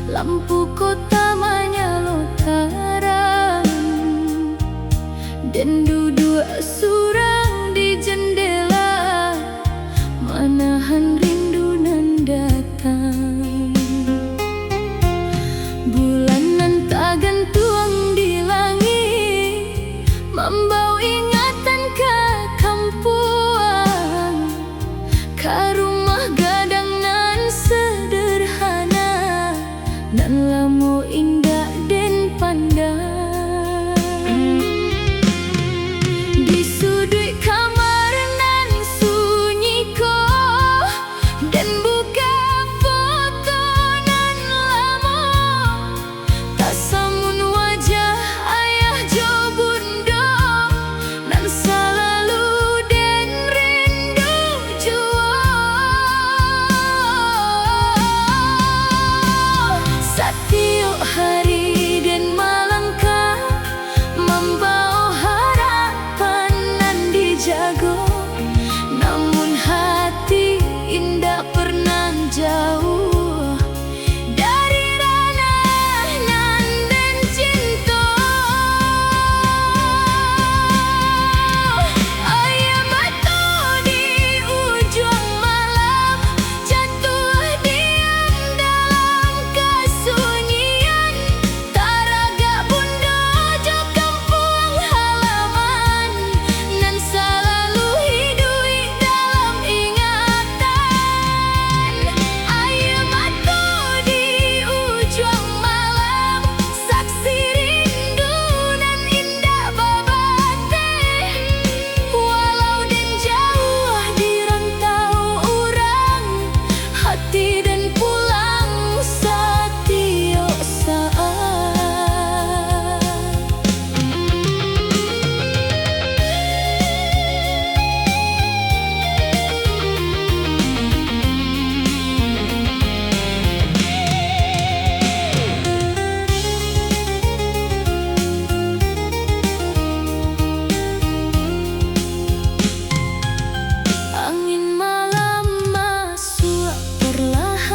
Lampu kota menyala terang dan duduk surang di jendela, menahan rindu nan datang. Bulanan tak gantung di langit, membawa ingatan ke kampung, ke rumah gadang nan sederhana, nan lamu indah dan pandang. Di sudut kamar nan sunyi ko, dan buka foto nan lama, tak samun wajah ayah jo bunda, nan selalu dan rindu jua. Setiap hari dan malam kah membawa harapan nan dijago, namun hati indah pernah jauh dari ranah nan dan cinta. Ayah batu di ujung malam, jatuh diam dalam kesunyian, taraga bunda jo kampung halaman, nan selalu hidup dalam ingatan. Ayah batu di ujung malam, saksi rindu nan indah babate, walau dan jauh di rantau urang, hati dan pulang setiap saat. Angin malam masuk perlahan,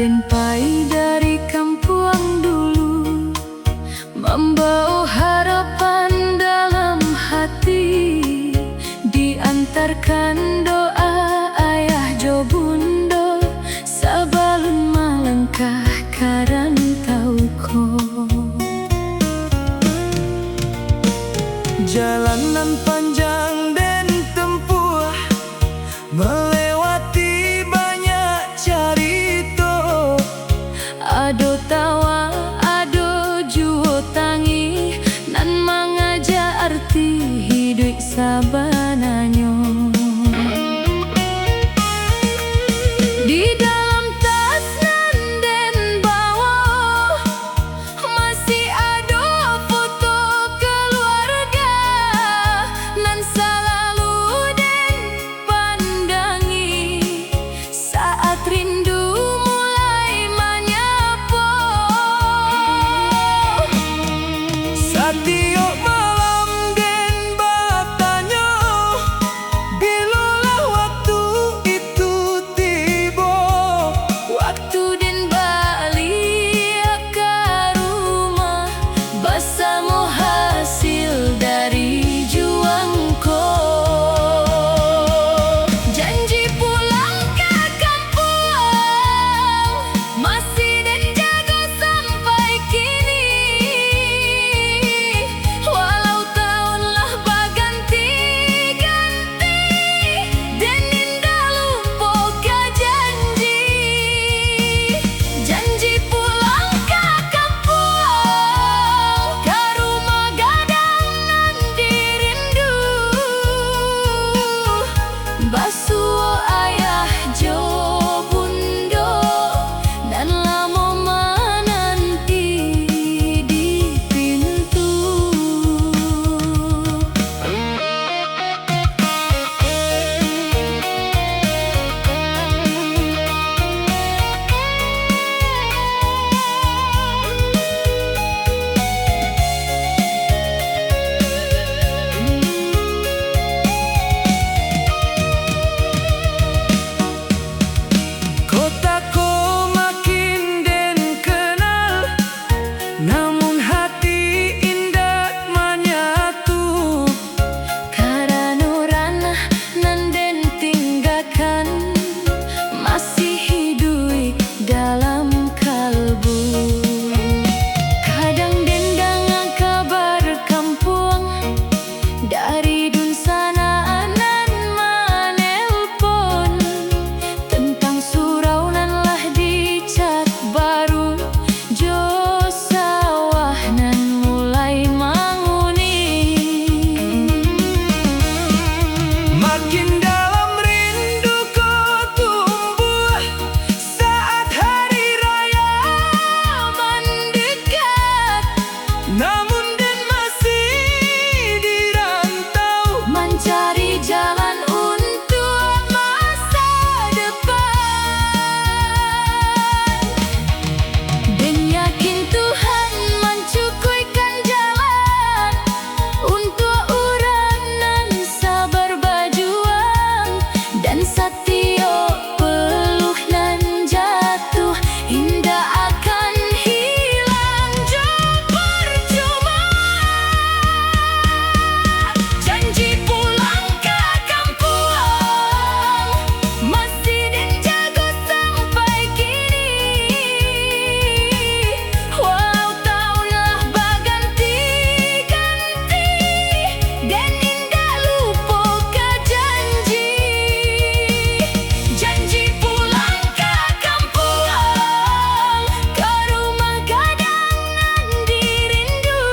Den pai dari kampung dulu, membawa harapan dalam hati, diantarkan doa ayah jo bundo, sabalun melangkah karantauko. Jalanan panjang dan tempuh, melewati banyak carito. Ado tawa, ado juo tangi, nan mengajar arti hidup sabananyo. Di dalam tas nan den bawa, masih ado foto keluarga, nan selalu den pandangi saat rindu mulai menyapa. Setiap malam den bertanya, bilulah waktu itu tiba. Waktu den balik ke rumah, bersama hasil dari juangku. Janji pulang ke kampung, masih den jaga sampai kini. Walau tahunlah berganti-ganti, den indah lupa ke janji. Janji pulang ke kampung, ke rumah gadang nan dirindu, basuh ayah jo bundo, dan lama menanti di pintu. Kotaku makin den kenal, namun hati indah menyatu. Karena ranah nan den tinggalkan, masih hidup dalam kalbu. Kadang den dengar kabar kampung, dari dun sana nan menelpon, tentang surau nan lah dicat baru, jo sawah nan mulai manguni. Makin dalam rinduku tumbuh saat hari raya Mendekat, namun den masih dirantau. mencari jalan untuk masa depan, dan yakin Tuhan mencukupkan jalan untuk orang nan sabar berjuang, dan setiap peluh nan jatuh indah akan hilang jo percuma. Janji pulang ke kampung, masih den jaga sampai kini. Walau tahunlah berganti-ganti, den indah lupa ke janji. Janji pulang ke kampung, ke rumah gadang nan dirindu,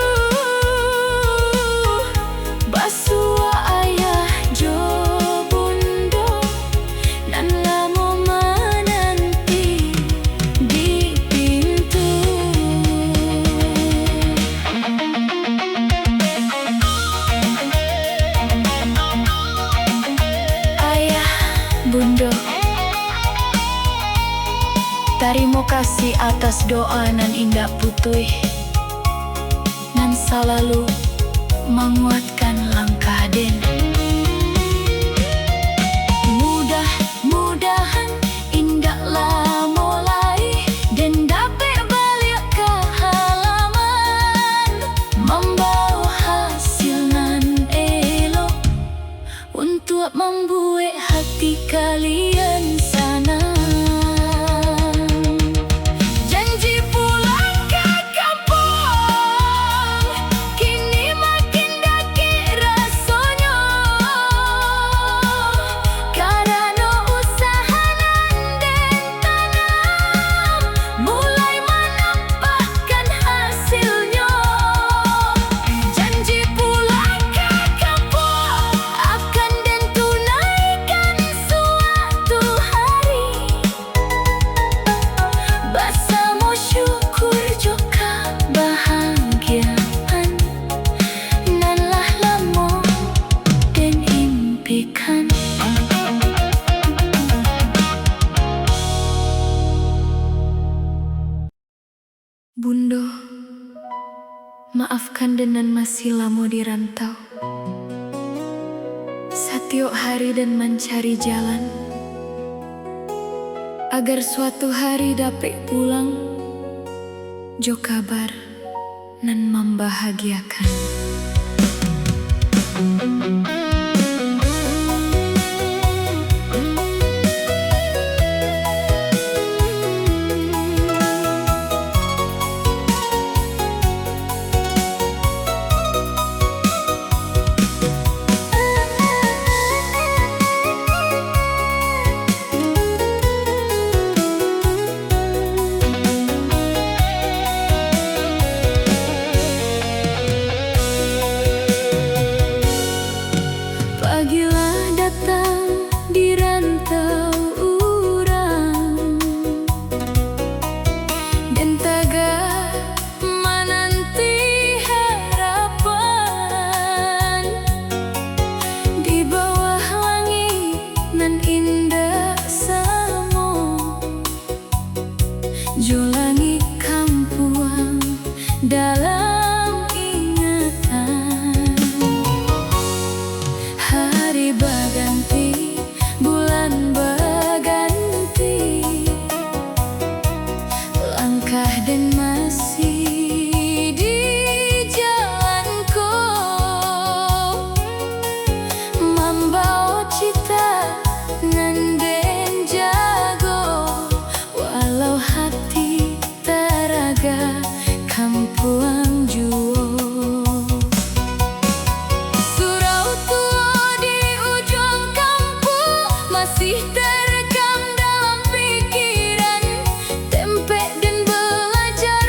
basuh ayah jo bundo, dan lama menanti di pintu. Ayah bundo, terima kasih atas doa nan indah putih, nan selalu menguatkan langkah den. Mudah-mudahan indahlah mulai Bundo, maafkan Denan masih lamo di rantau. Satiok hari dan mencari jalan, agar suatu hari dapat pulang. Jo kabar nan membahagiakan. Pagilah datang di rantau urang, dan taga menanti harapan di bawah langit nan indah samo. Jo langit kampuang dalam ingatan. Hari berganti, bulan berganti, langkah dan masih di jalanku, membawa cita nan den jago, walau hati teraga kampuang juo. Masih terekam dalam pikiran, tempe dan belajar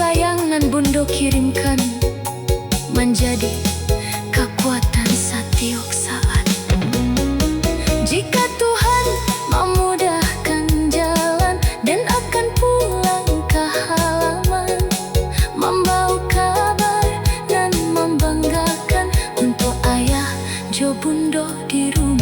sayang nan Bundo kirimkan menjadi kekuatan setiap saat. Jika Tuhan memudahkan jalan dan akan pulang ke halaman, membawa kabar dan membanggakan untuk ayah Jo Bundo di rumah.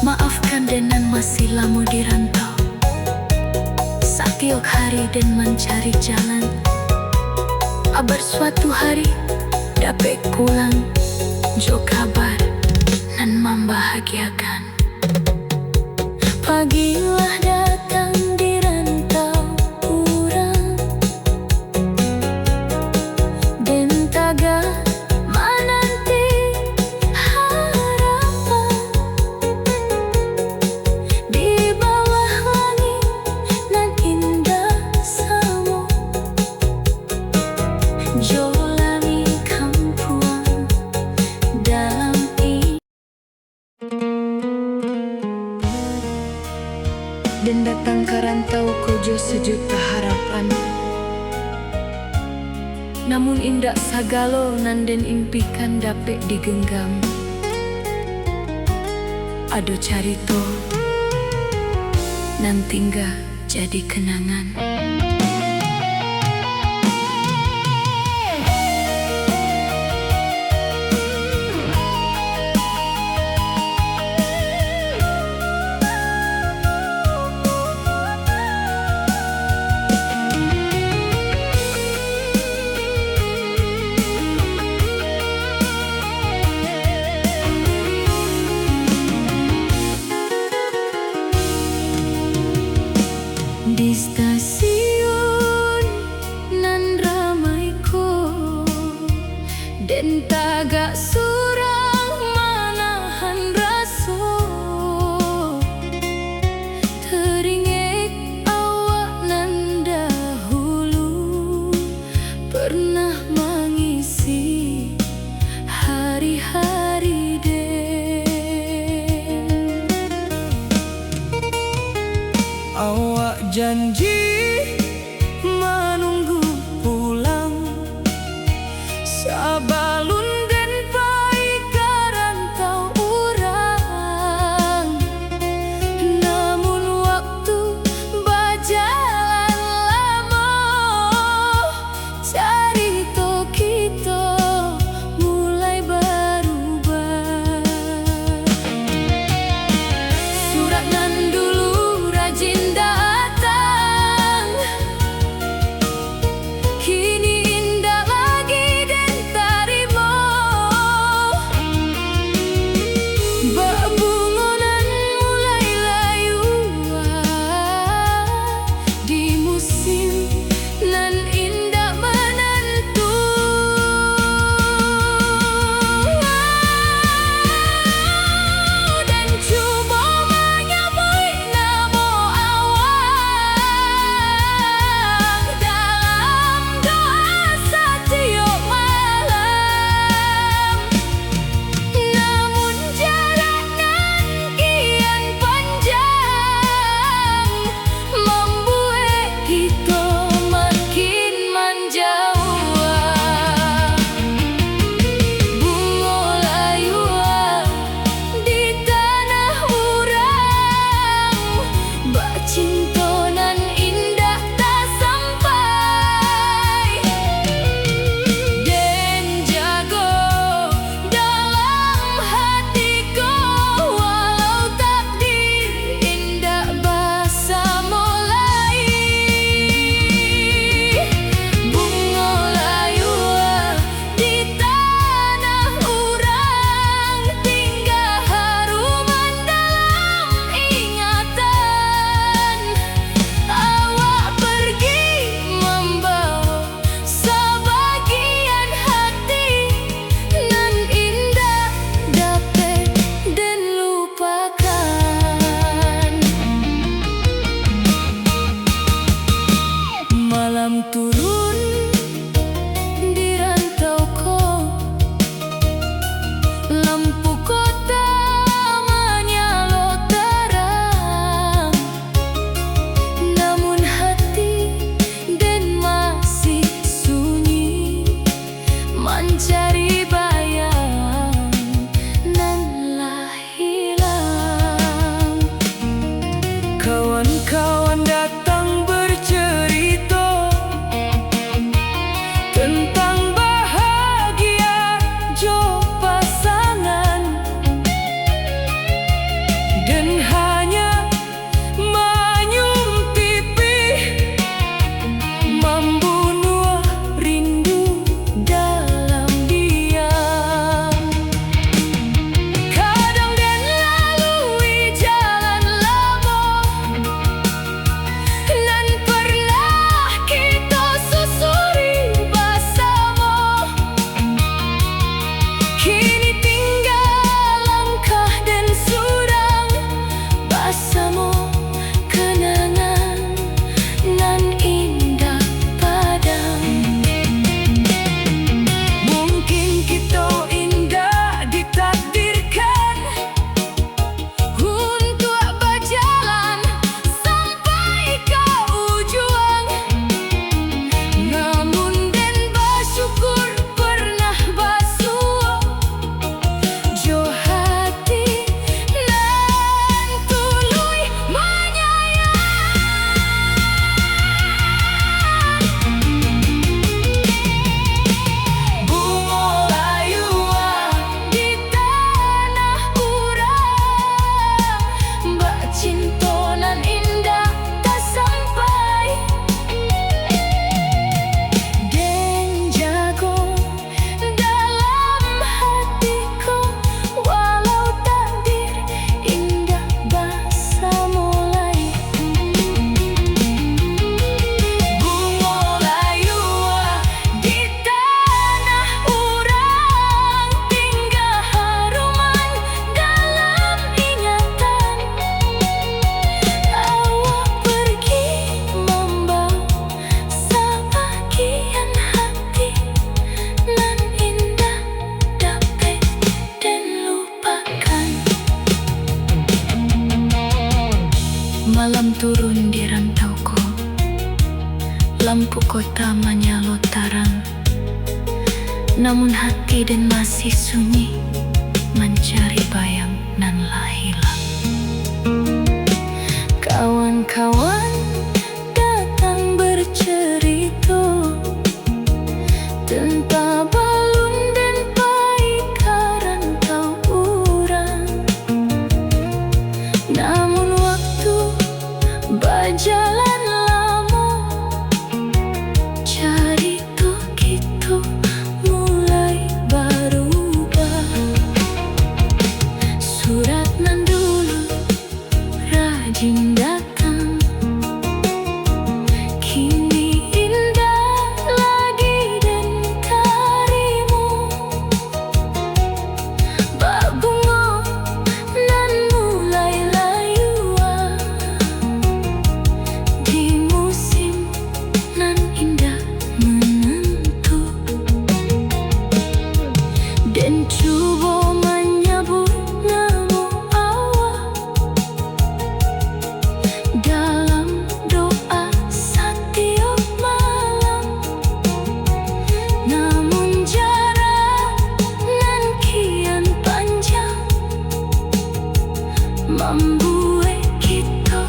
Maafkan Denan masih lama di rantau, setiap hari dan mencari jalan. Abar suatu hari dapat pulang, jo kabar nan membahagiakan. Pagilah datang di rantau urang, dan taga menanti harapan. Di bawah langit nan indah samu, jo lami kampuang dalam dan datang ke rantau kojo sejuta harapan. Namun indak sagalo nan den impikan dapat digenggam. Ado carito nan tinggal jadi kenangan. Di stasiun Malam turun di rantauku, lampu kota menyala tarang, namun hati dan masih sunyi, mencari bayang nan lah hilang. Kawan-kawan datang bercerita tentang balun dan paika rantau urang. Namun waktu berjalan lama, cerita kita mulai berubah. Surat nan dulu rajin datang, kini indah lagi dan terima. Berbunga nan mulai layuan di musim nan indah menentu, dan cuba menyebut nama Allah dalam doa setiap malam. Namun jarak nan kian panjang membuat kita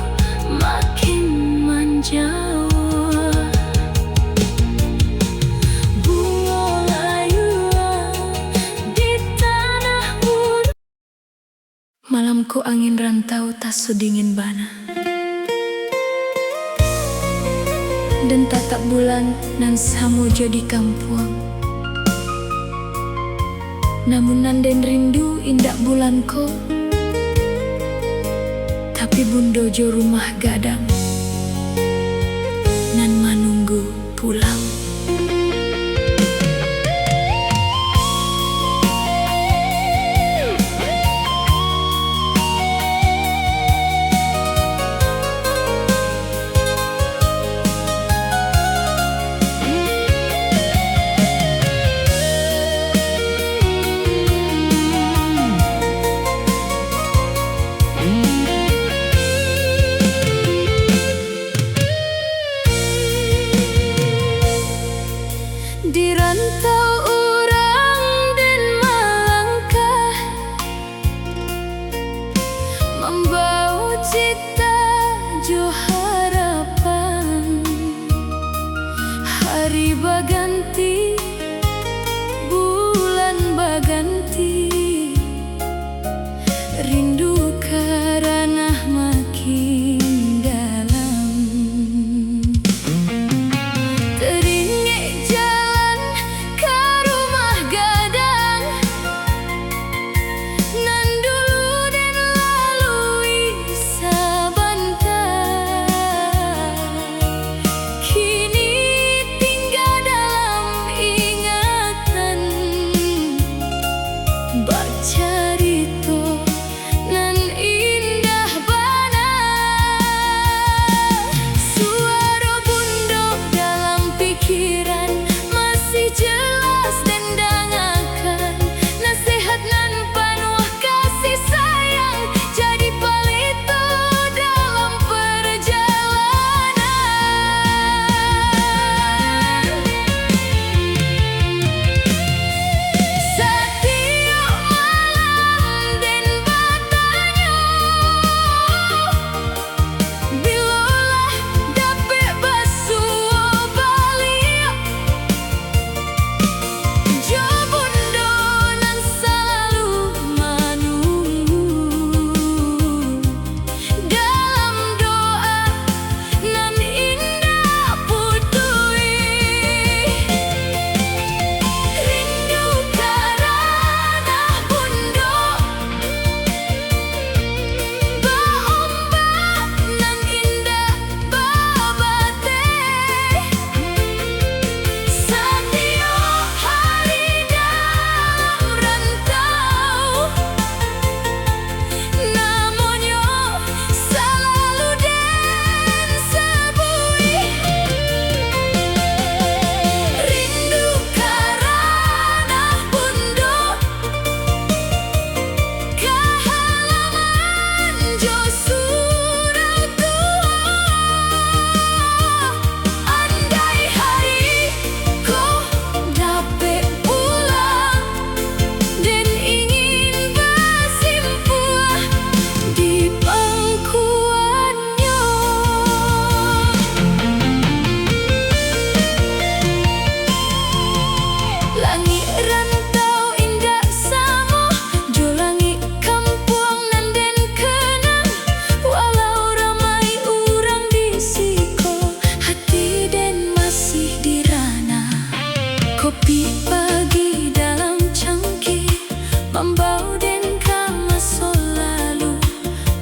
makin menjauh. Bunga layuan di tanah buru. Malamku angin rantau tak sedingin bana, dan tatap bulan nan samo jadi kampuang. Namun nanden rindu indak bulanku, tapi bundo jo rumah gadang nan menunggu pulang. Di rantau orang dan melangkah, membawa cita jo harapan. Hari berganti, bulan berganti, rindu karena makin dalam. Teringat jalan ke rumah gadang nan dulu dan lalui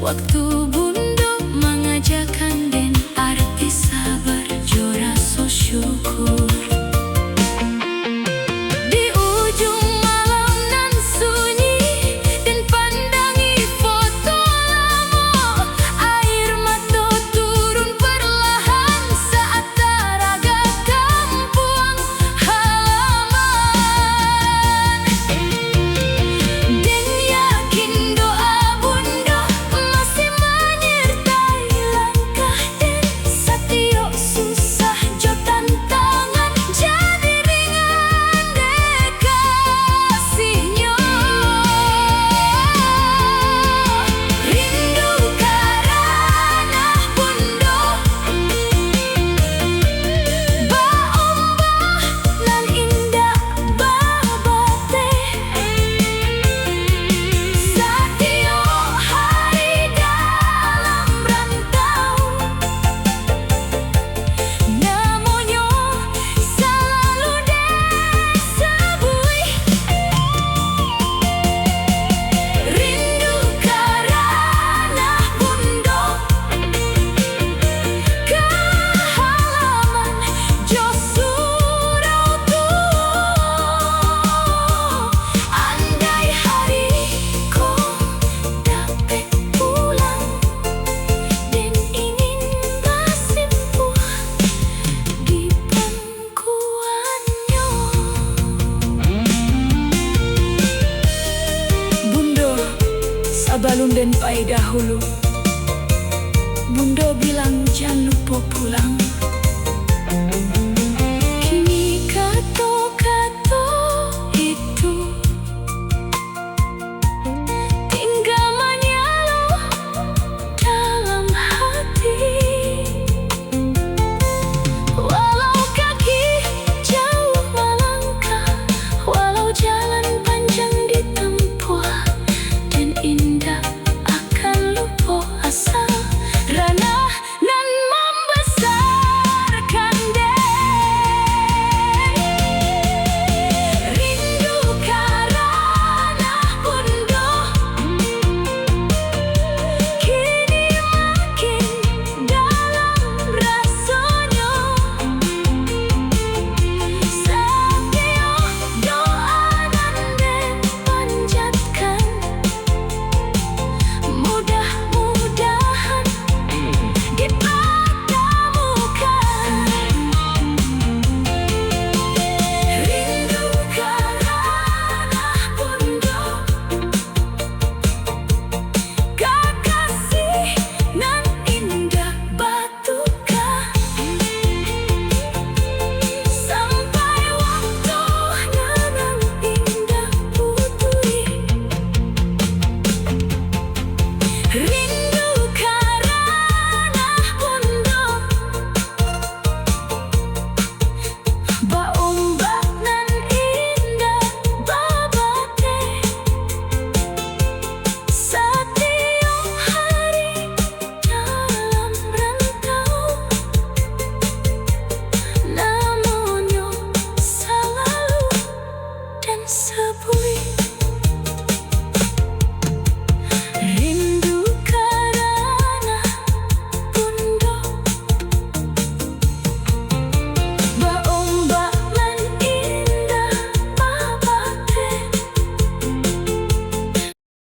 Waktu Bundo mengajarkan den arti sabar jo rasa syukur. Di ujung malam nan sunyi den pandangi foto lama, air mata turun perlahan saat taraga kampung halaman. Den yakin doa Bundo masih menyertai langkah den, setiap susah jo tantangan jadi ringan dekasihnya. Rindu karena Bundo baombah nan indah babate, setiap hari dalam rantau, namunnya selalu disebui. Rindu karena Bundo ke halaman jo surau tua. Andai hariku dapat pulang dan ingin bersimpuh di pangkuannya. Bundo sabalun den pai dahulu, Bundo bilang jangan lupa pulang.